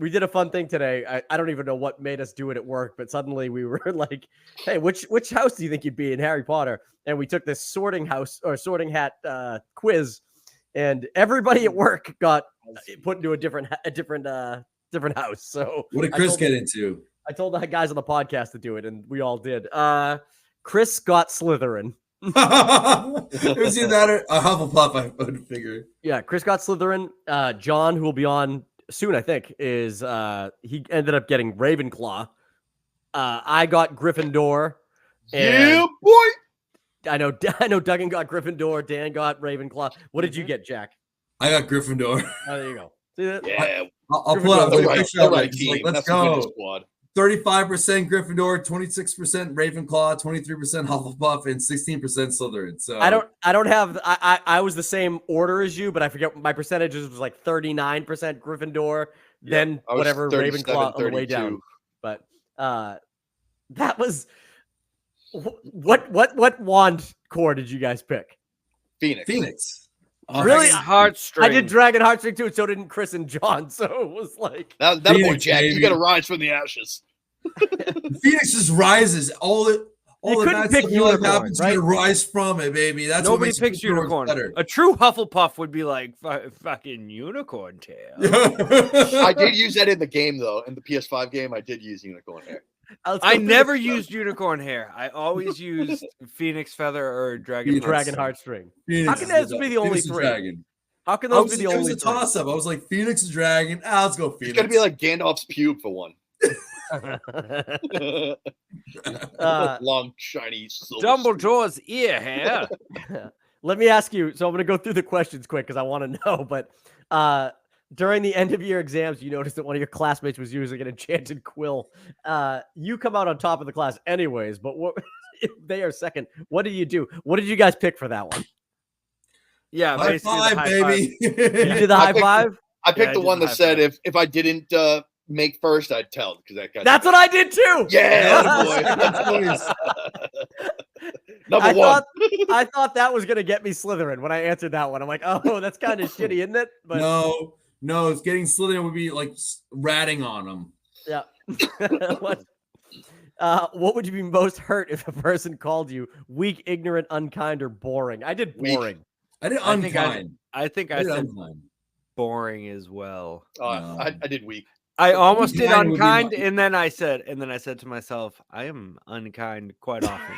we did a fun thing today. I don't even know what made us do it at work, but suddenly we were like, "Hey, which house do you think you'd be in Harry Potter?" And we took this sorting hat quiz, and everybody at work got put into a different house. So what did Chris get into? I told the guys on the podcast to do it, and we all did. Chris got Slytherin. It was either that or a Hufflepuff, I would figure. Yeah, Chris got Slytherin. John, who will be on soon, I think, is he ended up getting Ravenclaw. I got Gryffindor. Yeah, boy. I know Duggan got Gryffindor. Dan got Ravenclaw. What did you get, Jack? I got Gryffindor. Oh, there you go. See that? Yeah, I'll pull out the right team. Like, let's That's go. a winning squad. 35% Gryffindor, 26% Ravenclaw, 23% Hufflepuff, and 16% Slytherin. So I don't have. I was the same order as you, but I forget my percentages was like 39% Gryffindor, then whatever Ravenclaw on the way down. But that was what wand core did you guys pick? Phoenix. Really? Heartstring. I did Dragon Heartstring too, and so didn't Chris and John. So it was like that Phoenix, boy, Jack. baby. You got to rise from the ashes. Phoenix just rises. All the couldn't bad pick stuff in life unicorn, happens, right? you gotta rise from it, baby. That's Nobody what makes picks unicorn. better. A true Hufflepuff would be like fucking unicorn tail. I did use that in the game though. In the PS5 game, I did use unicorn hair. I never used unicorn hair. I always used Phoenix feather or Dragon Heartstring. Phoenix How can those be the only Phoenix is three? Dragon. How can those be the It only was a toss-up. I was like, Phoenix is Dragon. Let's go Phoenix. It's gonna be like Gandalf's pube for one. Long, shiny silver. Dumbledore's ear hair. Let me ask you. So I'm going to go through the questions quick because I want to know. But during the end of year exams, you noticed that one of your classmates was using an enchanted quill. You come out on top of the class anyways, but what if they are second? What do you do? What did you guys pick for that one? Yeah, High basically five, the high baby. You did the high five? I picked I the did one the that high said five. if I didn't make first, I'd tell because that guy. That's what I did too. Yeah, boy. Number one. I thought that was going to get me Slytherin when I answered that one. I'm like, oh, that's kind of shitty, isn't it? But No, it's getting Slytherin would be like ratting on them. yeah. What would you be most hurt if a person called you weak, ignorant, unkind, or boring? I did boring. I did unkind. I think I did said unkind. boring as well. I did weak. I almost did Unkind would be unkind, my- and then I said to myself, I am unkind quite often.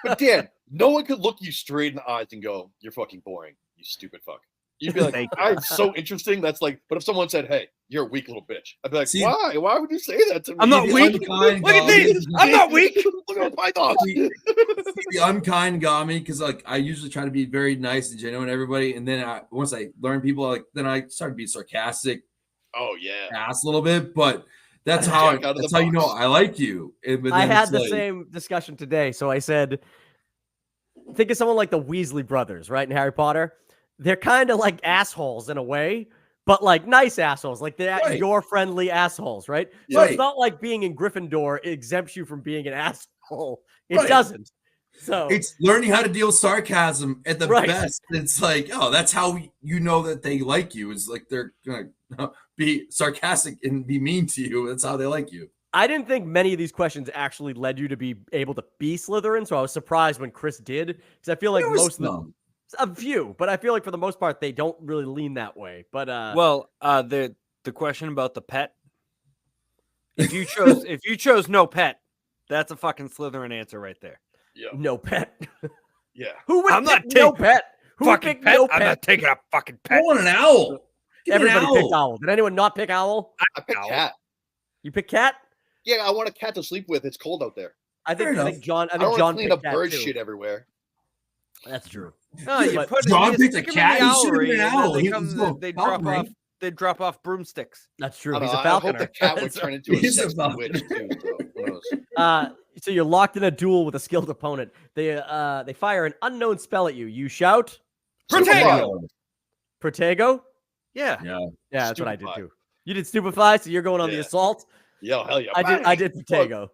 But Dan, no one could look you straight in the eyes and go, "You're fucking boring, you stupid fuck." You'd be like, Thank "I'm so interesting." That's like, but if someone said, "Hey, you're a weak little bitch," I'd be like, See- "Why? Why would you say that to me?" I'm not The weak. unkind Look at got me. these. I'm not weak. Look at my dog. The unkind got me because like I usually try to be very nice and genuine to everybody, and then once I learn people, then I start to be sarcastic, Oh yeah. ass a little bit. But that's how Jack out of the that's how you know box. I like you. But I then had it's the like- same discussion today. So I said, think of someone like the Weasley brothers, right? In Harry Potter. They're kind of like assholes in a way, but like nice assholes. Like they're Right. your friendly assholes, right? So Right. it's not like being in Gryffindor exempts you from being an asshole. It Right. doesn't. So It's learning how to deal with sarcasm at the Right. best. It's like, oh, that's how you know that they like you. Is like they're gonna be sarcastic and be mean to you. That's how they like you. I didn't think many of these questions actually led you to be able to be Slytherin. So I was surprised when Chris did, because I feel like There was most of them, a few, but I feel like for the most part they don't really lean that way. But Well, the question about the pet. If you chose no pet, that's a fucking Slytherin answer right there. Yeah. no pet. Yeah. Who would I'm not pick no taking pet? Who would Fucking pick pet. no I'm pet? not taking a fucking I pet. want an owl. Give me an Everybody picked owl. Did anyone not pick owl? I picked Owl. cat. You pick cat? Yeah, I want a cat to sleep with. It's cold out there. I think Fair John. I I think don't John want to clean picked up cat bird too. shit everywhere. That's true. No, you But put John you picked a stick 'em in cat? the He should've owlery, been an and then owl. they He come- was no they Falconry. drop off broomsticks. That's true. I don't He's know, a I hope falconer. the cat would turn into a He's a sexy falconer. witch too. So who knows? So you're locked in a duel with a skilled opponent. They fire an unknown spell at you. You shout, Protego. Protego? Yeah. Yeah. Yeah, that's what I did Stupefy. too. You did stupefy, so you're going on the Yeah. assault. Yo, hell yeah. I did Protego.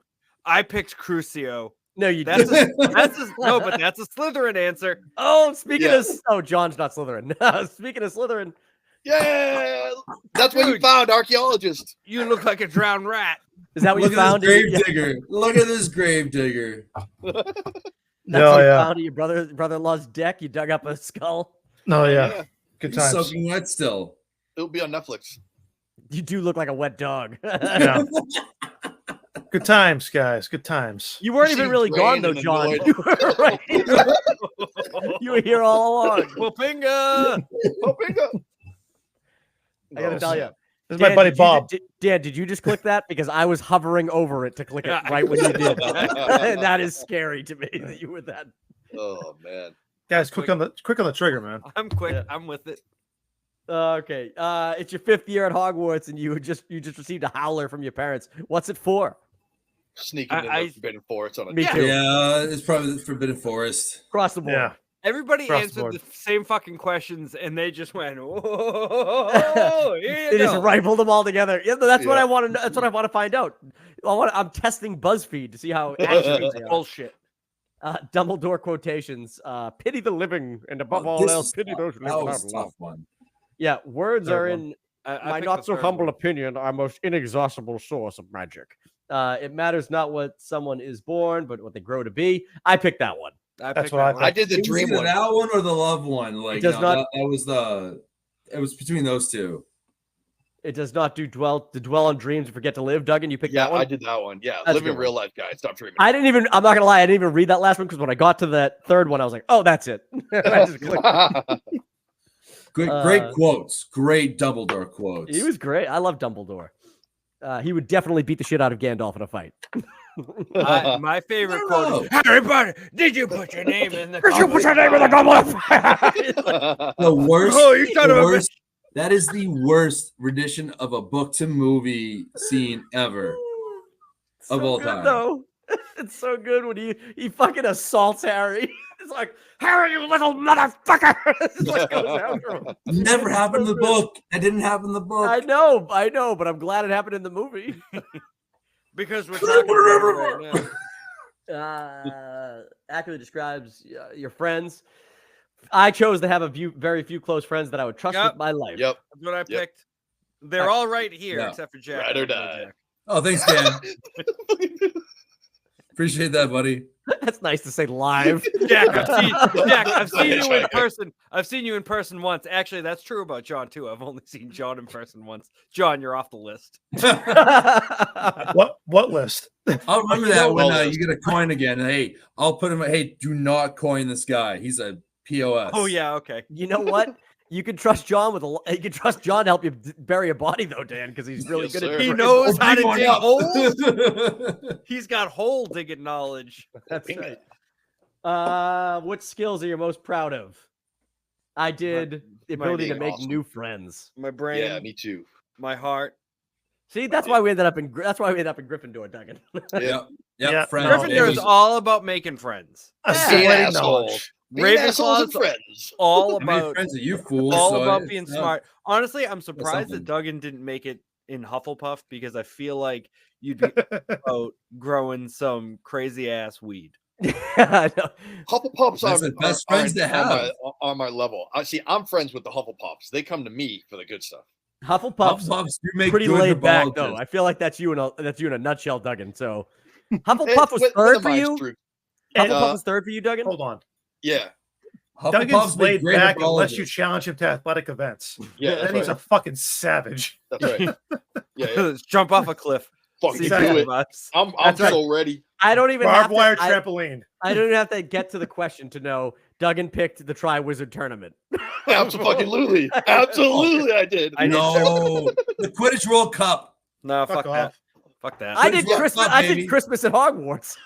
I picked Crucio. No, you That's didn't. but that's a Slytherin answer. Oh, speaking Yeah. of John's not Slytherin. Speaking of Slytherin, Yeah, that's what you Dude. found, archaeologist. You look like a drowned rat. Is that what Look you at found? this in your- grave digger. Look at this grave digger. That's No, what you yeah. found in your brother-in-law's deck. You dug up a skull. No, yeah. Good He's times. soaking wet still. It'll be on Netflix. You do look like a wet dog. Yeah. Good times, guys. Good times. You weren't You even seem really gone drained though, and John. annoyed. You were, right. You were here all along. Wapinga. Oh, bingo. I gotta tell you. This is my buddy Bob. Dan, did you just click that? Because I was hovering over it to click it right when you did. And that is scary to me that you were that. Oh man. Guys, quick on the trigger, man. I'm quick. Yeah. I'm with it. Okay. It's your 5th year at Hogwarts, and you just received a howler from your parents. What's it for? Sneaking in I- the Forbidden Forest on a Me date. too. Yeah, it's probably the Forbidden Forest. Across the board. Yeah. Everybody Across the answered board. the same fucking questions, and they just went, "Oh, here They you just go." rifled them all together. Yeah, that's what Yeah. I want to know. That's what I want to find out. I'm testing BuzzFeed to see how accurate they are. Bullshit. Dumbledore quotations. Pity the living, and above all This else, is pity tough. those who That live was without a love. tough one. Yeah, words Third are one. in I my picked not the so third humble one. opinion, our most inexhaustible source of magic. It matters not what someone is born, but what they grow to be. I picked that one. I That's picked what that I one. I did the It was dream either one. that one or the love one. Like does no, not- that was the. It was between those two. It does not do dwell on dreams and forget to live. Duggan, you picked Yeah, that one. I did that one. Yeah, That's a live good in real life, guys. Stop dreaming. I'm not gonna lie, I didn't even read that last one because when I got to that third one, I was like, oh, that's it. I just clicked. Great quotes. Great Dumbledore quotes. He was great. I love Dumbledore. He would definitely beat the shit out of Gandalf in a fight. My favorite I quote don't is, Harry Potter, did you put your name in the Did you put your name in the goblet? the worst. Oh, you son the of a worst. That is the worst rendition of a book to movie scene ever. So Of all good, time. though. It's so good when he fucking assaults Harry. It's like, Harry, you little motherfucker! It's like goes after him. Never happened in the book. That didn't happen in the book. I know, but I'm glad it happened in the movie. because we're talking about it right now. Accurately describes your friends. I chose to have very few close friends that I would trust Yep. with my life. Yep. That's what I Yep. picked. They're all right here, Yeah. except for Jack. Ride or I love die. Jack. Oh, thanks, Dan. Appreciate that, buddy. That's nice to say live. Jack, I've seen you in Hitchhiker. person. I've seen you in person once. Actually, that's true about John too. I've only seen John in person once. John, you're off the list. What list? I'll remember You that know when all you get a coin again. Hey, I'll put him. Hey, do not coin this guy. He's a POS. Oh yeah, okay. You know what? You can trust John you can trust John to help you bury a body though, Dan, because he's really Yes, good sir. at He it. knows Oh, how to bring one dig up. holes. He's got hole digging knowledge. That's Bingo. right. What skills are you most proud of? I did the my ability to being make awesome. new friends. My brain, Yeah, me too. my heart. See, that's why we ended up in Gryffindor, Duggan. Yep. Yeah. Yep. Friends, Gryffindor is baby. all about making friends. Assimilating asshole. knowledge. Being assholes and Ravenclaw friends. all How many about friends are you fools? all so about it's being not- smart. Honestly, I'm surprised that something. Duggan didn't make it in Hufflepuff because I feel like you'd be about growing some crazy ass weed. I know. Hufflepuffs That's the best friends to have. on my level. I see. I'm friends with the Hufflepuffs. They come to me for the good stuff. Hufflepuff's Puffs do make pretty good laid back though. herbologists. I feel like that's you in a nutshell, Duggan. So Hufflepuff was With third a for mind you. streak. Hufflepuff was third for you, Duggan. Hold on. Yeah. Duggan's Hufflepuffs make laid great back unless you herbologists. challenge him to athletic events. Yeah. Then That's he's a right. fucking savage. That's right. Yeah. yeah. Let's jump off a cliff. Fucking Exactly. do it. Vibes. I'm That's right. so ready. I don't even Barbed have wire to, I, trampoline. I don't even have to get to the question to know Duggan picked the Triwizard Tournament. Absolutely. Absolutely, I did. I did No, the Quidditch World Cup. No, fuck, Fuck that. off. Fuck that. I did World Christmas. Cup, I did baby. Christmas at Hogwarts.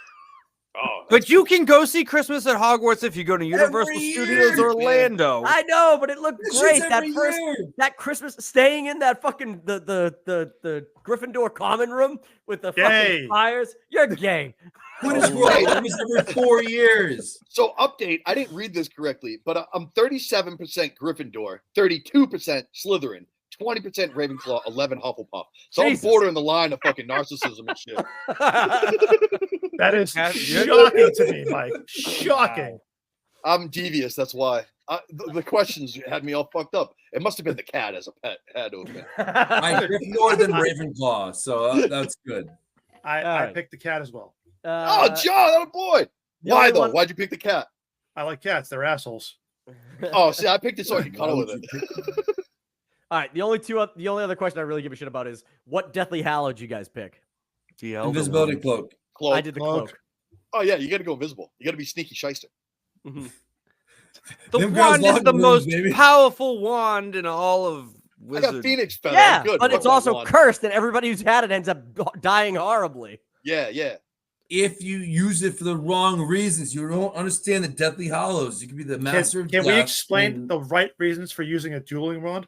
Oh, But you can go see Christmas at Hogwarts if you go to Universal Every Studios year, Orlando. I know, but it looked This great. shit's That every first year. that Christmas staying in that fucking the Gryffindor common room with the Gay. fucking fires. You're gay. Quidditch World Cup is every 4 years. so update. I didn't read this correctly, but I'm 37% Gryffindor, 32% Slytherin, 20% Ravenclaw, 11 Hufflepuff. So Jesus. I'm bordering the line of fucking narcissism and shit. That is Yeah, shocking to me, Mike. Shocking. I'm devious. That's why. The questions had me all fucked up. It must have been the cat as a pet. Had to have been. I Gryffindor than Ravenclaw, so that's good. I right. picked the cat as well. Oh, John, oh boy. the Why only though? one- Why'd you pick the cat? I like cats. They're assholes. Oh, see, I picked it so I could cuddle with it. All right. The only other question I really give a shit about is what Deathly Hallow did you guys pick? The Elder Invisibility Wand. cloak. Cloak. I did the cloak. Oh yeah, you got to go invisible. You got to be sneaky shyster. Mhm. The Them girls wand is lock the rooms, most baby. powerful wand in all of I got Wizard. Phoenix feather. Yeah, I'm good. but Fuck it's that also wand. cursed, and everybody who's had it ends up dying horribly. Yeah, yeah. If you use it for the wrong reasons, you don't understand the Deathly Hallows. You could be the master of Can we death explain and- the right reasons for using a dueling wand?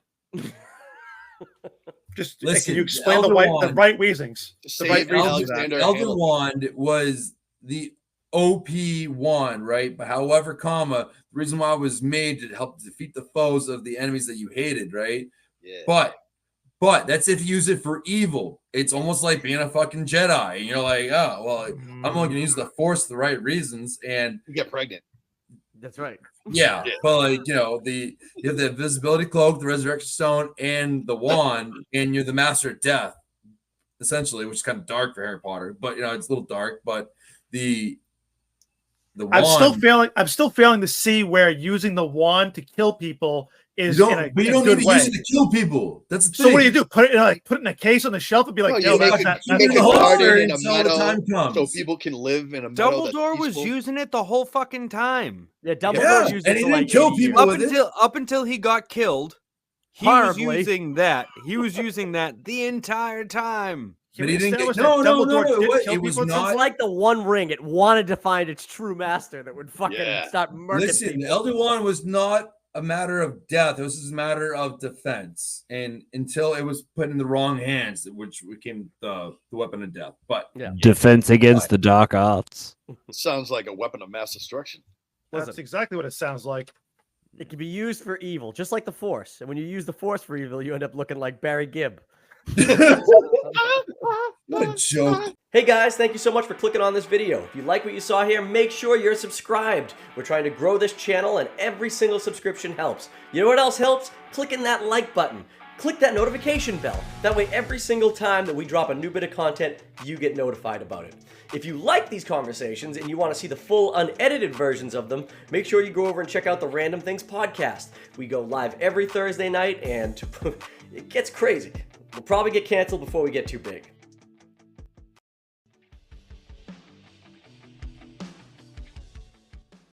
Just Listen, can you explain Elder the Wand- right reasons? To The save right reasons for that. Alexander Elder Hamilton. Wand was the OP wand, right? But however, the reason why it was made to help defeat the foes of the enemies that you hated, right? Yeah. But that's if you use it for evil. It's almost like being a fucking Jedi. And you're like, oh, well, I'm only gonna use the Force for the right reasons. And You get pregnant. That's right. yeah, Yeah. but like, you have the invisibility cloak, the resurrection stone, and the wand, and you're the master of death, essentially, which is kind of dark for Harry Potter, but it's a little dark. But the I'm wand, still failing to see where using the wand to kill people is you in a, don't, but you in a don't good need to way. use it to kill people. That's the So thing. what do you do? Put it in a case on the shelf and be like, No, yo, you that's make not, you Keep make it a in the holster garden in a until the meadow time comes. so people can live in a meadow that's Dumbledore was peaceful. using it the whole fucking time. Yeah, Dumbledore Yeah, used and it he to didn't like kill 80 years. people. Up with it. until he got killed, he Horribly. was using that. He was using that the entire time. Can But we he didn't establish get- that no, Dumbledore did it kill was people at some not- It's like the One Ring. It wanted to find its true master that would fucking Yeah. start murking Listen, people. the Elder Wand was not a matter of death. It was just a matter of defense. And until it was put in the wrong hands, which became the weapon of death. But Yeah. Defense against the dark arts. Sounds like a weapon of mass destruction. That's Listen. exactly what it sounds like. It can be used for evil, just like the Force. And when you use the Force for evil, you end up looking like Barry Gibb. what a joke. Hey guys, thank you so much for clicking on this video. If you like what you saw here, make sure you're subscribed. We're trying to grow this channel and every single subscription helps. You know what else helps? Clicking that like button. Click that notification bell. That way every single time that we drop a new bit of content, you get notified about it. If you like these conversations and you want to see the full unedited versions of them, make sure you go over and check out the Random Things podcast. We go live every Thursday night and it gets crazy. We'll probably get canceled before we get too big.